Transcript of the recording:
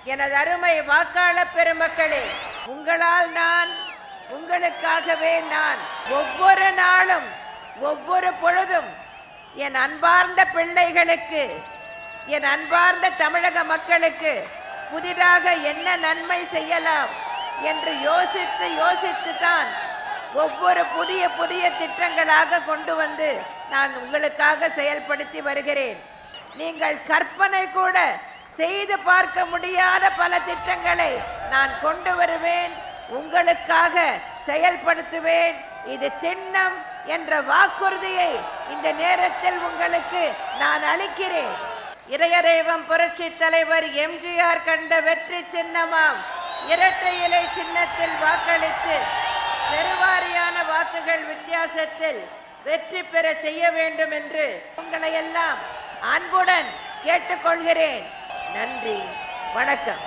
எனது அருமை வாக்காளர் பெருமக்களே, உங்களால் நான், உங்களுக்காகவே நான் ஒவ்வொரு நாளும் ஒவ்வொரு பொழுதும் என் அன்பார்ந்த பிள்ளைகளுக்கு, என் அன்பார்ந்த தமிழக மக்களுக்கு புதிதாக என்ன நன்மை செய்யலாம் என்று யோசித்து தான் ஒவ்வொரு புதிய புதிய திட்டங்களாக கொண்டு வந்து நான் உங்களுக்காக செயல்படுத்தி வருகிறேன். நீங்கள் கற்பனை கூட செய்து பார்க்க முடியாத பல திட்டங்களை நான் கொண்டு வருவேன், உங்களுக்காக செயல்படுத்துவேன். இது திண்ணம் என்ற வாக்குறுதியை இந்த நேரத்தில் உங்களுக்கு நான் அளிக்கிறேன். இதயதெய்வம் புரட்சி தலைவர் எம்ஜிஆர் கண்ட வெற்றி சின்னமாம் இரட்டை இலை சின்னத்தில் வாக்களித்து பெருவாரியான வாக்குகள் வித்தியாசத்தில் வெற்றி பெற செய்ய வேண்டும் என்று உங்களை எல்லாம் அன்புடன் கேட்டுக்கொள்கிறேன். நன்றி, வணக்கம்.